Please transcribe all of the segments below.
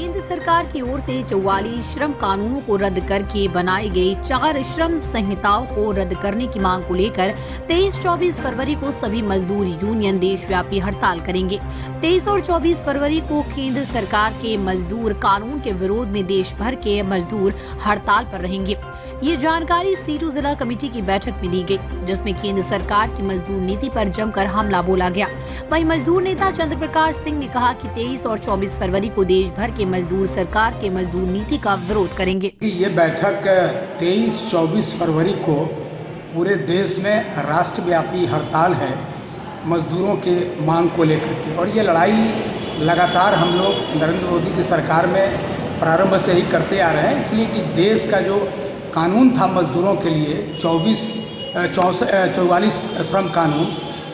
केंद्र सरकार की ओर से 44 श्रम कानूनों को रद्द करके बनाई गई 4 श्रम संहिताओं को रद्द करने की मांग को लेकर 23-24 फरवरी को सभी मजदूर यूनियन देशव्यापी हड़ताल करेंगे। 23 और 24 फरवरी को केंद्र सरकार के मजदूर कानून के विरोध में देश भर के मजदूर हड़ताल पर रहेंगे। ये जानकारी सीटू जिला कमेटी की बैठक में दी गई, जिसमें केंद्र सरकार की मजदूर नीति पर जमकर हमला बोला गया। वहीं मजदूर नेता चंद्र प्रकाश सिंह ने कहा कि 23 और 24 फरवरी को देश भर के मजदूर सरकार के मजदूर नीति का विरोध करेंगे। ये बैठक 23-24 फरवरी को पूरे देश में राष्ट्रव्यापी हड़ताल है मजदूरों के मांग को लेकर के, और ये लड़ाई लगातार हम लोग नरेंद्र मोदी की सरकार में प्रारंभ से ही करते आ रहे हैं, इसलिए कि देश का जो कानून था मजदूरों के लिए 44 श्रम कानून,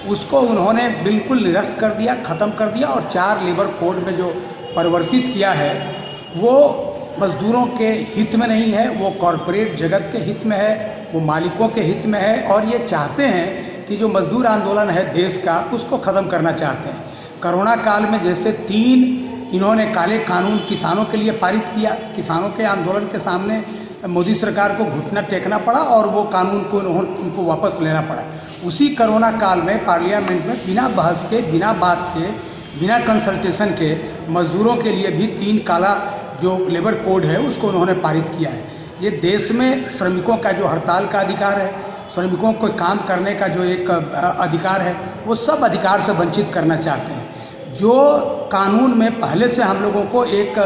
उसको उन्होंने बिल्कुल निरस्त कर दिया, ख़त्म कर दिया, और 4 लेबर कोड में जो परिवर्तित किया है वो मजदूरों के हित में नहीं है, वो कॉरपोरेट जगत के हित में है, वो मालिकों के हित में है, और ये चाहते हैं कि जो मजदूर आंदोलन है देश का उसको ख़त्म करना चाहते हैं। कोरोना काल में जैसे 3 इन्होंने काले कानून किसानों के लिए पारित किया, किसानों के आंदोलन के सामने मोदी सरकार को घुटना टेकना पड़ा और वो कानून को उनको वापस लेना पड़ा। उसी कोरोना काल में पार्लियामेंट में बिना बहस के, बिना बात के, बिना कंसल्टेशन के मजदूरों के लिए भी 3 काला जो लेबर कोड है उसको उन्होंने पारित किया है। ये देश में श्रमिकों का जो हड़ताल का अधिकार है, श्रमिकों को काम करने का जो एक अधिकार है, वो सब अधिकार से वंचित करना चाहते हैं। जो कानून में पहले से हम लोगों को एक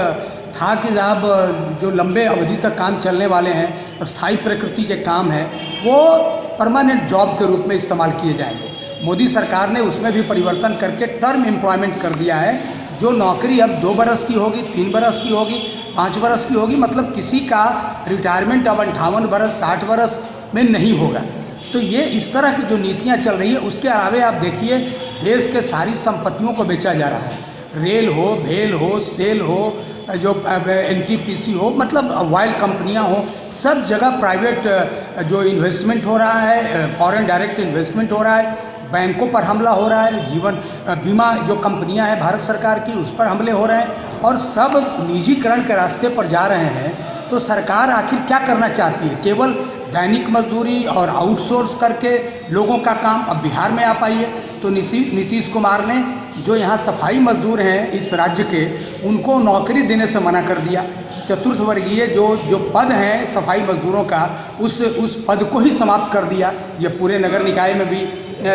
था कि साहब जो लंबे अवधि तक काम चलने वाले हैं, स्थायी प्रकृति के काम हैं, वो परमानेंट जॉब के रूप में इस्तेमाल किए जाएंगे। मोदी सरकार ने उसमें भी परिवर्तन करके टर्म एम्प्लॉयमेंट कर दिया है। जो नौकरी अब 2 बरस की होगी, 3 बरस की होगी, 5 बरस की होगी, मतलब किसी का रिटायरमेंट अब 58 बरस 60 बरस में नहीं होगा। तो ये इस तरह की जो नीतियाँ चल रही है, उसके अलावे आप देखिए देश के सारी संपत्तियों को बेचा जा रहा है। रेल हो, भेल हो, सेल हो, जो NTPC हो, मतलब ऑयल कंपनियां हो, सब जगह प्राइवेट जो इन्वेस्टमेंट हो रहा है, फॉरेन डायरेक्ट इन्वेस्टमेंट हो रहा है, बैंकों पर हमला हो रहा है, जीवन बीमा जो कंपनियां हैं भारत सरकार की उस पर हमले हो रहे हैं, और सब निजीकरण के रास्ते पर जा रहे हैं। तो सरकार आखिर क्या करना चाहती है? केवल दैनिक मजदूरी और आउटसोर्स करके लोगों का काम। अब बिहार में आप आइए तो नीतीश कुमार ने जो यहाँ सफाई मजदूर हैं इस राज्य के, उनको नौकरी देने से मना कर दिया। चतुर्थ वर्गीय जो पद हैं सफाई मजदूरों का, उस पद को ही समाप्त कर दिया। ये पूरे नगर निकाय में भी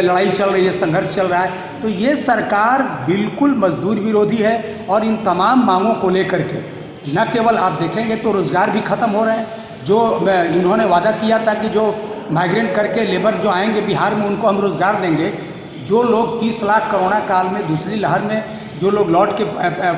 लड़ाई चल रही है, संघर्ष चल रहा है। तो ये सरकार बिल्कुल मजदूर विरोधी है, और इन तमाम मांगों को लेकर के न केवल आप देखेंगे तो रोज़गार भी ख़त्म हो रहे हैं। जो इन्होंने वादा किया था कि जो माइग्रेंट करके लेबर जो आएंगे बिहार में उनको हम रोज़गार देंगे, जो लोग 30 लाख कोरोना काल में दूसरी लहर में जो लोग लौट के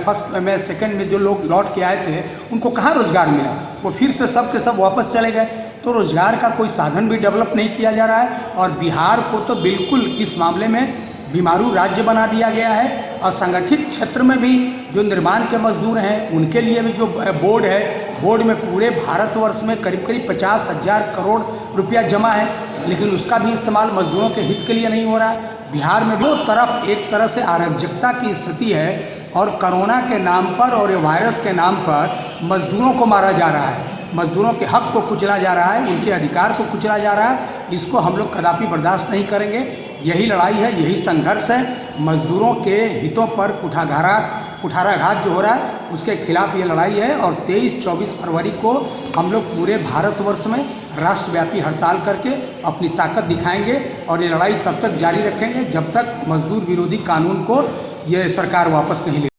फर्स्ट में सेकंड में जो लोग लौट के आए थे, उनको कहाँ रोज़गार मिला? वो फिर से सब के सब वापस चले गए। तो रोज़गार का कोई साधन भी डेवलप नहीं किया जा रहा है, और बिहार को तो बिल्कुल इस मामले में बीमारू राज्य बना दिया गया है। असंगठित क्षेत्र में भी जो निर्माण के मजदूर हैं उनके लिए भी जो बोर्ड है, बोर्ड में पूरे भारतवर्ष में करीब 50,000 करोड़ रुपया जमा है, लेकिन उसका भी इस्तेमाल मजदूरों के हित के लिए नहीं हो रहा है। बिहार में दो तरफ एक तरह से अराजकता की स्थिति है, और कोरोना के नाम पर और वायरस के नाम पर मजदूरों को मारा जा रहा है, मजदूरों के हक को कुचला जा रहा है, उनके अधिकार को कुचला जा रहा है। इसको हम लोग कदापि बर्दाश्त नहीं करेंगे। यही लड़ाई है, यही संघर्ष है। मजदूरों के हितों पर कुठाराघात जो हो रहा है उसके खिलाफ ये लड़ाई है, और 23-24 फरवरी को हम लोग पूरे भारतवर्ष में राष्ट्रव्यापी हड़ताल करके अपनी ताकत दिखाएंगे, और ये लड़ाई तब तक जारी रखेंगे जब तक मजदूर विरोधी कानून को ये सरकार वापस नहीं ले।